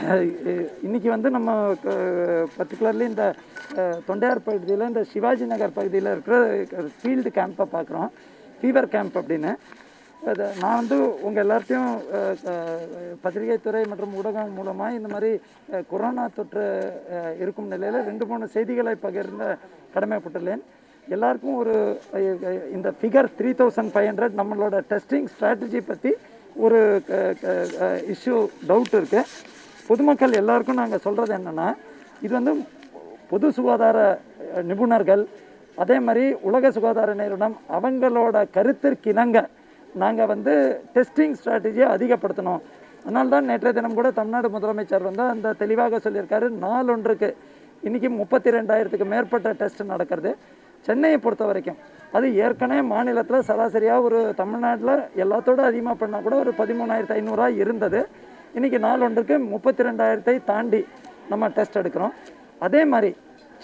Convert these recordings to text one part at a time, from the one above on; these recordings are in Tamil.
இன்றைக்கி வந்து நம்ம பர்டிகுலர்லி இந்த தொண்டையார் பகுதியில் இந்த சிவாஜி நகர் பகுதியில் இருக்கிற ஃபீல்டு கேம்பை பார்க்குறோம், ஃபீவர் கேம்ப் அப்படின்னு. நான் வந்து உங்கள் எல்லார்ட்டையும் பத்திரிகை துறை மற்றும் ஊடகம் மூலமாக இந்த மாதிரி கொரோனா தொற்று இருக்கும் நிலையில் 2-3 செய்திகளை பகிர்ந்த கடமைப்பட்டுள்ளேன். எல்லாருக்கும் ஒரு இந்த ஃபிகர் 3500 நம்மளோட டெஸ்டிங் ஸ்ட்ராட்டஜி பற்றி ஒரு இஷ்யூ டவுட் இருக்குது. பொதுமக்கள் எல்லாருக்கும் நாங்கள் சொல்கிறது என்னென்னா, இது வந்து பொது சுகாதார நிபுணர்கள் அதே மாதிரி உலக சுகாதார நிறுவனம் அவங்களோட கருத்திற்கிணங்க நாங்கள் வந்து டெஸ்டிங் ஸ்ட்ராட்டஜியை அதிகப்படுத்தணும். அதனால தான் நேற்றைய தினம் கூட தமிழ்நாடு முதலமைச்சர் வந்து அந்த தெளிவாக சொல்லியிருக்காரு. நாளொன்றுக்கு இன்றைக்கி 32,000க்கு மேற்பட்ட டெஸ்ட் நடக்கிறது. சென்னையை பொறுத்த வரைக்கும் அது ஏற்கனவே மாநிலத்தில் சராசரியாக ஒரு தமிழ்நாட்டில் எல்லாத்தோடு அதிகமாக பண்ணால் கூட ஒரு 13,500 இருந்தது. இன்றைக்கி நாளொன்றுக்கு 32,000 தாண்டி நம்ம டெஸ்ட் எடுக்கிறோம். அதே மாதிரி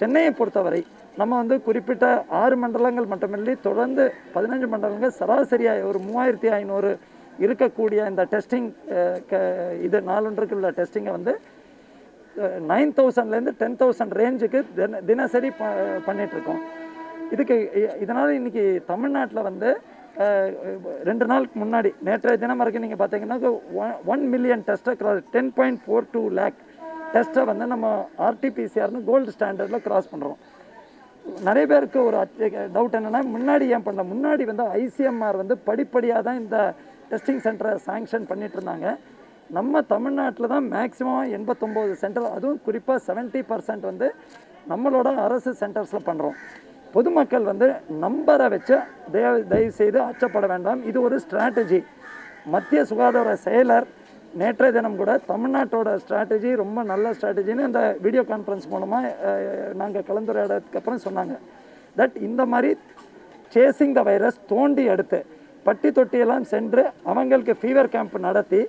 சென்னையை பொறுத்தவரை நம்ம வந்து குறிப்பிட்ட 6 மண்டலங்கள் மட்டுமின்றி தொடர்ந்து 15 மண்டலங்கள் சராசரியாக ஒரு 3,500 இருக்கக்கூடிய இந்த டெஸ்டிங் இது நாளொன்றுக்கு உள்ள டெஸ்டிங்கை வந்து 9,000லேருந்து 10,000 ரேஞ்சுக்கு தினசரி பண்ணிகிட்ருக்கோம். இதனால் இன்றைக்கி தமிழ்நாட்டில் வந்து 2 நாளுக்கு முன்னாடி நேற்றைய தினம் வரைக்கும் நீங்கள் பார்த்தீங்கன்னா 1 மில்லியன் டெஸ்ட்டை 10.42 லேக் டெஸ்ட்டை வந்து நம்ம RT-PCR கோல்டு ஸ்டாண்டர்டில் கிராஸ் பண்ணுறோம். நிறைய பேருக்கு ஒரு டவுட் என்னென்னா, முன்னாடி ஏன் பண்ணல? முன்னாடி வந்து ICMR வந்து படிப்படியாக தான் இந்த டெஸ்டிங் சென்டரை சாங்ஷன் பண்ணிட்டு இருந்தாங்க. நம்ம தமிழ்நாட்டில் தான் மேக்ஸிமம் 89 சென்டர், அதுவும் குறிப்பாக 70% வந்து நம்மளோட அரசு சென்டர்ஸில் பண்ணுறோம். பொதுமக்கள் வந்து நம்பரை வச்சு தயவு செய்து அச்சப்பட வேண்டாம். இது ஒரு ஸ்ட்ராட்டஜி. மத்திய சுகாதார செயலர் நேற்றைய தினம் கூட தமிழ்நாட்டோட ஸ்ட்ராட்டஜி ரொம்ப நல்ல ஸ்ட்ராட்டஜின்னு இந்த வீடியோ கான்ஃபரன்ஸ் மூலமாக நாங்கள் கலந்துரையாடதுக்கு அப்புறம் சொன்னாங்க. தட் இந்த மாதிரி சேசிங் த வைரஸ் தோண்டி எடுத்து பட்டி தொட்டியெல்லாம் சென்று அவங்களுக்கு ஃபீவர் கேம்ப் நடத்தி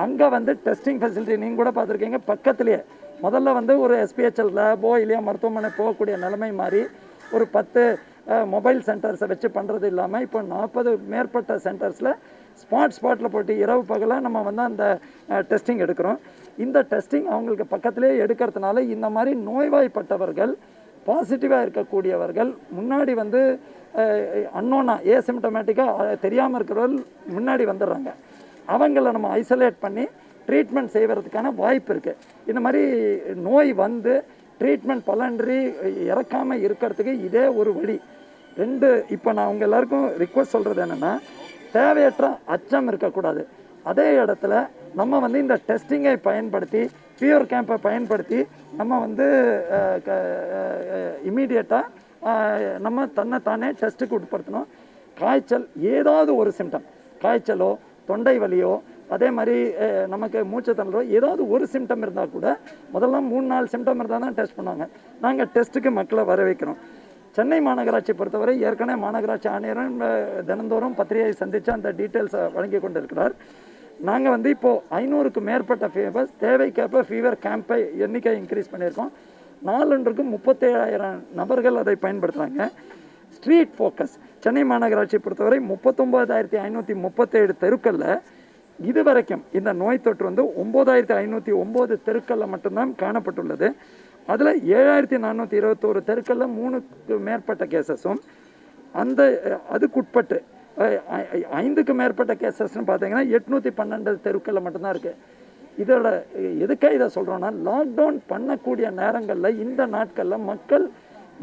அங்கே வந்து டெஸ்டிங் ஃபெசிலிட்டி நீங்கள் கூட பார்த்துருக்கீங்க. பக்கத்துலேயே முதல்ல வந்து ஒரு SPHL லேபோ இல்லையா மருத்துவமனை போகக்கூடிய நிலைமை மாதிரி ஒரு 10 மொபைல் சென்டர்ஸை வச்சு பண்ணுறது இல்லாமல் இப்போ 40 மேற்பட்ட சென்டர்ஸில் ஸ்பாட்டில் போட்டு இரவு பகலாக நம்ம வந்து அந்த டெஸ்டிங் எடுக்கிறோம். இந்த டெஸ்டிங் அவங்களுக்கு பக்கத்திலே எடுக்கிறதுனால இந்த மாதிரி நோய்வாய்ப்பட்டவர்கள் பாசிட்டிவாக இருக்கக்கூடியவர்கள் முன்னாடி வந்து அன்னோனா ஏசிம்டமேட்டிக்காக தெரியாமல் இருக்கிறவர்கள் முன்னாடி வந்துடுறாங்க. அவங்கள நம்ம ஐசோலேட் பண்ணி ட்ரீட்மெண்ட் செய்வதற்கான வாய்ப்பு இருக்குது. இந்த மாதிரி நோய் வந்து ட்ரீட்மெண்ட் பலன்றி இறக்காமல் இருக்கிறதுக்கு இதே ஒரு வழி. இப்போ நான் அவங்க எல்லாருக்கும் ரிக்வஸ்ட் சொல்கிறது என்னென்னா, தேவையற்ற அச்சம் இருக்கக்கூடாது. அதே இடத்துல நம்ம வந்து இந்த டெஸ்டிங்கை பயன்படுத்தி ஃபீவர் கேம்பை பயன்படுத்தி நம்ம வந்து இமீடியட்டாக நம்ம தன்னைத்தானே டெஸ்ட்டுக்கு உட்படுத்தணும். காய்ச்சல் ஏதாவது ஒரு சிம்டம், காய்ச்சலோ தொண்டை வலியோ அதே மாதிரி நமக்கு மூச்சு திணறலோ ஏதாவது ஒரு சிம்டம் இருந்தால் கூட முதல்ல 3-4 சிம்டம் இருந்தால் தான் டெஸ்ட் பண்ணுவாங்க. நாங்கள் டெஸ்ட்டுக்கு மக்களை வர வைக்கிறோம். சென்னை மாநகராட்சி பொறுத்தவரை ஏற்கனவே மாநகராட்சி ஆணையரும் தினந்தோறும் பத்திரிகையை சந்தித்து அந்த டீட்டெயில்ஸை வழங்கி கொண்டிருக்கிறார். நாங்கள் வந்து இப்போது 500க்கு மேற்பட்ட ஃபீவர்ஸ் தேவைக்கேற்ப ஃபீவர் கேம்பை எண்ணிக்கை இன்க்ரீஸ் பண்ணியிருக்கோம். நாளொன்றுக்கு 37,000 நபர்கள் அதை பயன்படுத்துகிறாங்க. ஸ்ட்ரீட் ஃபோக்கஸ் சென்னை மாநகராட்சி பொறுத்தவரை 39,537 தெருக்களில் இதுவரைக்கும் இந்த நோய் தொற்று வந்து 9,509 தெருக்களில் மட்டும்தான் காணப்பட்டுள்ளது. அதில் 7,421 தெருக்களில் 3க்கு மேற்பட்ட கேசஸும் அதுக்குட்பட்டு 5க்கு மேற்பட்ட கேசஸ்ன்னு பார்த்தீங்கன்னா 812 தெருக்களில் மட்டும்தான் இருக்குது. இதோட எதுக்காக இதை சொல்கிறோன்னா, லாக்டவுன் பண்ணக்கூடிய நேரங்களில் இந்த நாட்களில் மக்கள்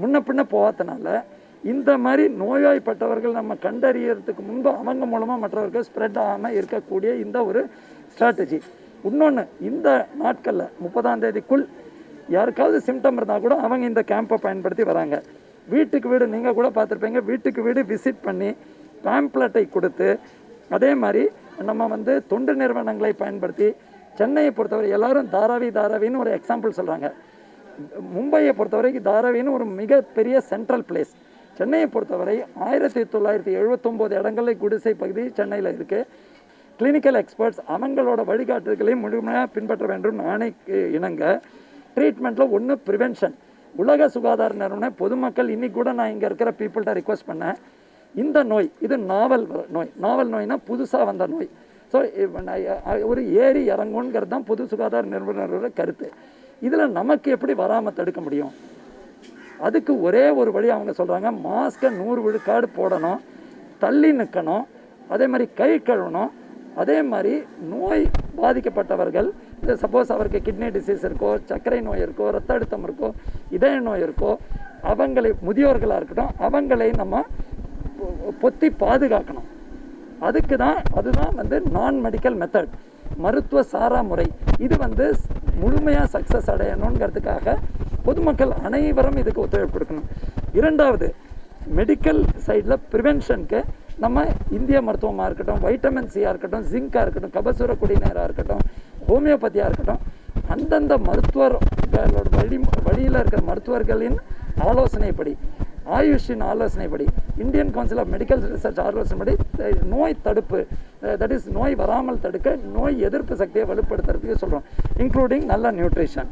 முன்ன பின்ன போகாதனால இந்த மாதிரி நோய்வாய்ப்பட்டவர்கள் நம்ம கண்டறியறதுக்கு முன்பு அவங்க மூலமாக மற்றவர்கள் ஸ்ப்ரெட் ஆகாமல் இருக்கக்கூடிய இந்த ஒரு ஸ்ட்ராட்டஜி. இன்னொன்று, இந்த நாட்களில் 30ஆம் தேதிக்குள் யாருக்காவது சிம்டம் இருந்தால் கூட அவங்க இந்த கேம்பை பயன்படுத்தி வராங்க. வீட்டுக்கு வீடு நீங்கள் கூட பார்த்துருப்பீங்க, வீட்டுக்கு வீடு விசிட் பண்ணி பேம்ப்ளெட்டை கொடுத்து அதே மாதிரி நம்ம வந்து தொண்டு நிறுவனங்களை பயன்படுத்தி சென்னையை பொறுத்தவரை எல்லாரும் தாராவின்னு ஒரு எக்ஸாம்பிள் சொல்கிறாங்க. மும்பையை பொறுத்தவரைக்கும் தாராவின்னு ஒரு மிகப்பெரிய சென்ட்ரல் பிளேஸ். சென்னையை பொறுத்தவரை 1979 இடங்களில் குடிசை பகுதி சென்னையில் இருக்குது. கிளினிக்கல் எக்ஸ்பர்ட்ஸ் அவங்களோட வழிகாட்டுதல்களையும் முழுமையாக பின்பற்ற வேண்டும். ஆணைக்கு இணங்க ட்ரீட்மெண்ட்டில் ஒன்று ப்ரிவென்ஷன். உலக சுகாதார நிறுவனம் பொதுமக்கள் இன்னைக்கு கூட நான் இங்கே இருக்கிற பீப்புள்கிட்ட ரிக்வஸ்ட் பண்ணேன், இந்த நோய் இது நாவல் நோய்னா புதுசாக வந்த நோய். ஸோ ஒரு ஏறி இறங்குங்கிறது தான் பொது சுகாதார நிறுவனரோட கருத்து. இதில் நமக்கு எப்படி வராமல் தடுக்க முடியும்? அதுக்கு ஒரே ஒரு வழி அவங்க சொல்கிறாங்க, மாஸ்கை 100 விழுக்காடு போடணும், தள்ளி நிற்கணும், அதே மாதிரி கை கழுவணும். அதே மாதிரி நோய் பாதிக்கப்பட்டவர்கள், சப்போஸ் அவருக்கு கிட்னி டிசீஸ் இருக்கோ, சர்க்கரை நோய் இருக்கோ, ரத்த அழுத்தம் இருக்கோ, இதய நோய் இருக்கோ, அவங்களை முதியோர்களாக இருக்கட்டும், அவங்களை நம்ம பொத்தி பாதுகாக்கணும். அதுதான் வந்து நான் மெடிக்கல் மெத்தட், மருத்துவ சாரா முறை. இது வந்து முழுமையாக சக்ஸஸ் அடையணுங்கிறதுக்காக பொதுமக்கள் அனைவரும் இதுக்கு ஒத்துழைப்பு கொடுக்கணும். இரண்டாவது, மெடிக்கல் சைடில் ப்ரிவென்ஷனுக்கு நம்ம இந்திய மருத்துவமாக இருக்கட்டும், வைட்டமின் சியாக இருக்கட்டும், ஜிங்காக இருக்கட்டும், கபசுர குடிநீராக இருக்கட்டும், ஹோமியோபதியாக இருக்கட்டும், அந்தந்த மருத்துவர்களோட வழியில் இருக்கிற மருத்துவர்களின் ஆலோசனைப்படி, ஆயுஷின் ஆலோசனைப்படி, Indian council of medical research ஆலோசனைப்படி நோய் தடுப்பு, தட் இஸ் நோய் வராமல் தடுக்க, நோய் எதிர்ப்பு சக்தியை வலுப்படுத்துறதுக்கு சொல்கிறோம், இன்க்ளூடிங் நல்ல நியூட்ரிஷன்.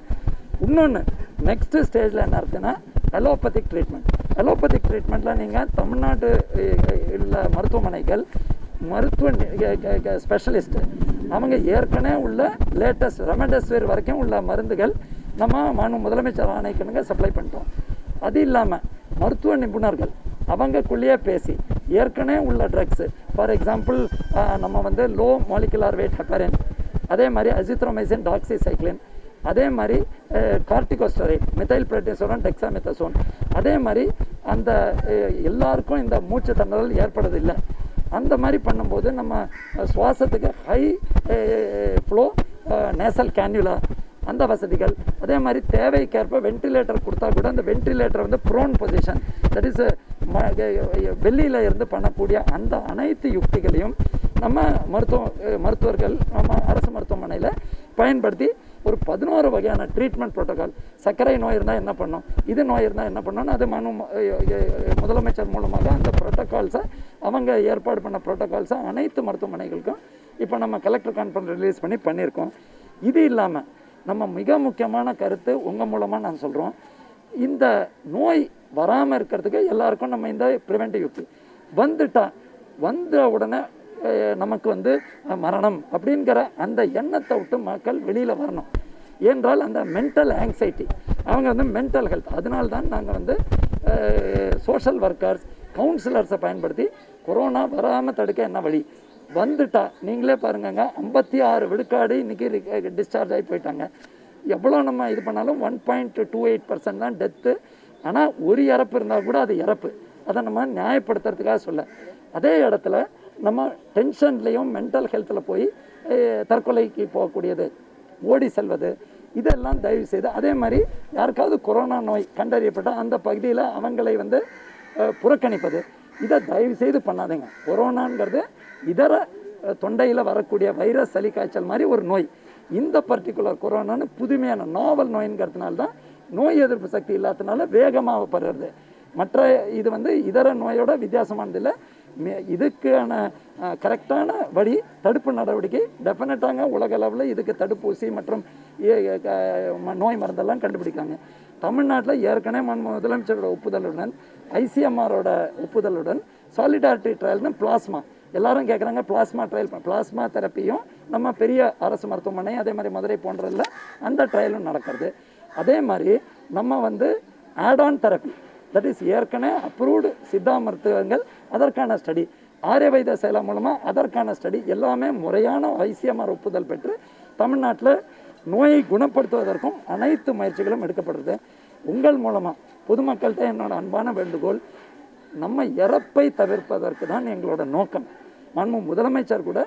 இன்னொன்று நெக்ஸ்ட் ஸ்டேஜில் என்ன இருக்குன்னா அலோபதிக் ட்ரீட்மெண்ட். அலோபதிக் ட்ரீட்மெண்ட்டில் நீங்கள் தமிழ்நாடு உள்ள மருத்துவமனைகள், மருத்துவ ஸ்பெஷலிஸ்ட்டு, அவங்க ஏற்கனவே உள்ள லேட்டஸ்ட் ரெமடெசிவிர் வரைக்கும் உள்ள மருந்துகள் நம்ம முதலமைச்சர் ஆணைக்குனுங்க சப்ளை பண்ணிட்டோம். அது இல்லாமல் மருத்துவ நிபுணர்கள் அவங்கக்குள்ளேயே பேசி ஏற்கனவே உள்ள ட்ரக்ஸு, ஃபார் எக்ஸாம்பிள் நம்ம வந்து லோ மாலிகுலார் வெயிட் ஹெப்பரின், அதே மாதிரி அசித்ரோமைசின், டாக்ஸிசைக்ளின், அதே மாதிரி கார்டிகோஸ்டரைட், மெத்தைல் பிரெட்னிசோன், டெக்ஸாமெத்தசோன், அதே மாதிரி அந்த எல்லாருக்கும் இந்த மூச்சு திணறல் ஏற்படுறதில்லை. அந்த மாதிரி பண்ணும்போது நம்ம சுவாசத்துக்கு ஹை ஃப்ளோ நேசல் கேன்யுலா அந்த வசதிகள், அதே மாதிரி தேவைக்கேற்ப வென்டிலேட்டர் கொடுத்தா கூட அந்த வென்டிலேட்டர் வந்து ப்ரோன் பொசிஷன், தட் இஸ் வெளியில் இருந்து பண்ணக்கூடிய அந்த அனைத்து யுக்திகளையும் நம்ம மருத்துவர்கள் நம்ம அரசு மருத்துவமனையில் பயன்படுத்தி ஒரு 11 வகையான ட்ரீட்மெண்ட் ப்ரோட்டோகால், சர்க்கரை நோய் இருந்தால் என்ன பண்ணோம், இது நோய் இருந்தால் என்ன பண்ணோன்னு அது முதலமைச்சர் மூலமாக அந்த ப்ரோட்டோகால்ஸை அவங்க ஏற்பாடு பண்ண ப்ரோட்டோகால்ஸை அனைத்து மருத்துவமனைகளுக்கும் இப்போ நம்ம கலெக்டர் கான்ஃபரன்ஸ் ரிலீஸ் பண்ணியிருக்கோம். இது இல்லாமல் நம்ம மிக முக்கியமான கருத்து உங்கள் மூலமாக நான் சொல்கிறோம், இந்த நோய் வராமல் இருக்கிறதுக்கு எல்லாருக்கும் நம்ம இந்த ப்ரிவென்டிவ் யுக்தி வந்த உடனே நமக்கு வந்து மரணம் அப்படிங்கிற அந்த எண்ணத்தை விட்டு மக்கள் வெளியில் வரணும். ஏன்றால் அந்த மென்டல் ஆங்ஸைட்டி, அவங்க வந்து மென்டல் ஹெல்த், அதனால்தான் நாங்கள் வந்து சோஷியல் ஒர்க்கர்ஸ், கவுன்சிலர்ஸை பயன்படுத்தி கொரோனா வராமல் தடுக்க என்ன வழி, வந்துட்டா நீங்களே பாருங்கங்க 56 விழுக்காடு இன்றைக்கி டிஸ்சார்ஜ் ஆகி போயிட்டாங்க. எவ்வளோ நம்ம இது பண்ணாலும் 1.28% தான் டெத்து. ஆனால் ஒரு இறப்பு இருந்தால் கூட அது இறப்பு, அதை நம்ம நியாயப்படுத்துறதுக்காக சொல்ல. அதே இடத்துல நம்ம டென்ஷன்லேயும் மென்டல் ஹெல்த்தில் போய் தற்கொலைக்கு போகக்கூடியது, ஓடி செல்வது, இதெல்லாம் தயவு செய்து, அதே மாதிரி யாருக்காவது கொரோனா நோய் கண்டறியப்பட்டால் அந்த பகுதியில் அவங்களை வந்து புறக்கணிப்பது, இதை தயவு செய்து பண்ணாதீங்க. கொரோனாங்கிறது இதர தொண்டையில் வரக்கூடிய வைரஸ், சளி, காய்ச்சல் மாதிரி ஒரு நோய். இந்த பர்டிகுலர் கொரோனான்னு புதுமையான நாவல் நோய்ங்கிறதுனால தான் நோய் எதிர்ப்பு சக்தி இல்லாததுனால வேகமாக பரவுறது. மற்ற இது வந்து இதர நோயோட வித்தியாசமானதில்லை. இதுக்கான கரெக்டான வழி தடுப்பு நடவடிக்கை டெஃபினட்டாக உலக அளவில் இதுக்கு தடுப்பூசி மற்றும் நோய் மருந்தெல்லாம் கண்டுபிடிக்காங்க. தமிழ்நாட்டில் ஏற்கனவே முதலமைச்சரோட ஒப்புதலுடன், ஐசிஎம்ஆரோட ஒப்புதலுடன் சாலிடாரிட்டி ட்ரையல்னு பிளாஸ்மா, எல்லாரும் கேட்குறாங்க பிளாஸ்மா ட்ரையல், பிளாஸ்மா தெரப்பியும் நம்ம பெரிய அரசு மருத்துவமனை அதே மாதிரி மதுரை போன்றதில் அந்த ட்ரையலும் நடக்கிறது. அதே மாதிரி நம்ம வந்து ஆட்-ஆன் தெரப்பி, தட் இஸ் ஏற்கனவே அப்ரூவ்டு சித்தா மருத்துவங்கள், அதற்கான ஸ்டடி, ஆரிய வைத்திய சேலா மூலமாக அதற்கான ஸ்டடி எல்லாமே முறையான ஐசிஎம்ஆர் ஒப்புதல் பெற்று தமிழ்நாட்டில் நோயை குணப்படுத்துவதற்கும் அனைத்து முயற்சிகளும் எடுக்கப்படுறது. உங்கள் மூலமாக பொதுமக்கள்கிட்ட என்னோட அன்பான வேண்டுகோள், நம்ம இறப்பை தவிர்ப்பதற்கு தான் எங்களோட நோக்கம். முதலமைச்சர் கூட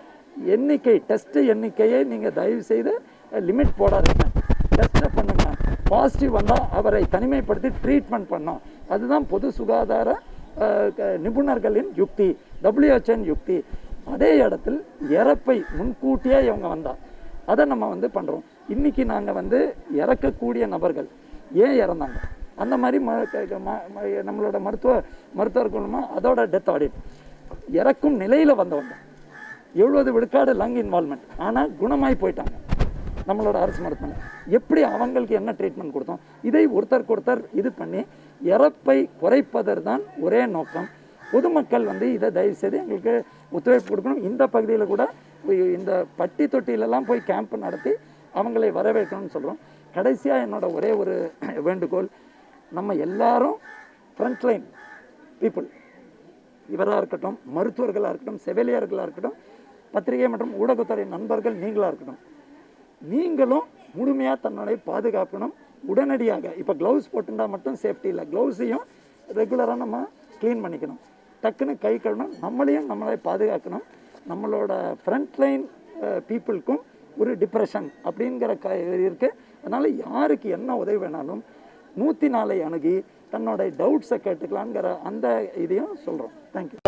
டெஸ்ட் எண்ணிக்கையை நீங்கள் தயவு செய்து லிமிட் போடாதீங்க, டெஸ்ட்டை பண்ணுங்க, பாசிட்டிவ் வந்தால் அவரை தனிமைப்படுத்தி ட்ரீட்மெண்ட் பண்ணோம். அதுதான் பொது சுகாதார நிபுணர்களின் யுக்தி, WHO யுக்தி. அதே இடத்தில் இறப்பை முன்கூட்டியே இவங்க வந்தால் அதை நம்ம வந்து பண்ணுறோம். இன்றைக்கி நாங்கள் வந்து இறக்கக்கூடிய நபர்கள் ஏன் இறந்தாங்க, அந்த மாதிரி நம்மளோட மருத்துவர் மூலமாக அதோட டெத் ஆடிட், இறக்கும் நிலையில் வந்தவங்க 70 விழுக்காடு லங் இன்வால்மெண்ட், ஆனால் குணமாய் போயிட்டாங்க நம்மளோட அரசு மருத்துவமனை. எப்படி அவங்களுக்கு என்ன ட்ரீட்மெண்ட் கொடுத்தோம், இதை ஒருத்தருக்கு ஒருத்தர் இது பண்ணி இறப்பை குறைப்பதற்கு தான் ஒரே நோக்கம். பொதுமக்கள் வந்து இதை தயவு செய்து எங்களுக்கு ஒத்துழைப்பு கொடுக்கணும். இந்த பகுதியில் கூட இந்த பட்டி தொட்டிலெல்லாம் போய் கேம்ப் நடத்தி அவங்களை வரவேற்கணும்னு சொல்கிறோம். கடைசியாக என்னோட ஒரே ஒரு வேண்டுகோள், நம்ம எல்லாரும் ஃப்ரண்ட்லைன் பீப்புள், இவராக இருக்கட்டும், மருத்துவர்களாக இருக்கட்டும், செவிலியர்களாக இருக்கட்டும், பத்திரிகை மற்றும் ஊடகத்துறை நண்பர்கள் நீங்களாக இருக்கட்டும், நீங்களும் முழுமையாக தன்னுடைய பாதுகாக்கணும். உடனடியாக இப்போ க்ளவுஸ் போட்டுட்டா மட்டும் சேஃப்டி இல்லை, க்ளவுஸையும் ரெகுலராக நம்ம க்ளீன் பண்ணிக்கணும். டக்குன்னு கை கழுவணும். நம்மளையும் நம்மளை பாதுகாக்கணும். நம்மளோட ஃப்ரண்ட்லைன் பீப்புளுக்கும் ஒரு டிப்ரெஷன் அப்படிங்கிற இருக்குது. அதனால் யாருக்கு என்ன உதவி வேணாலும் 104 அணுகி தன்னோட டவுட்ஸை கேட்டுக்கலாங்கிற அந்த இதையும் சொல்கிறோம். தேங்க்யூ.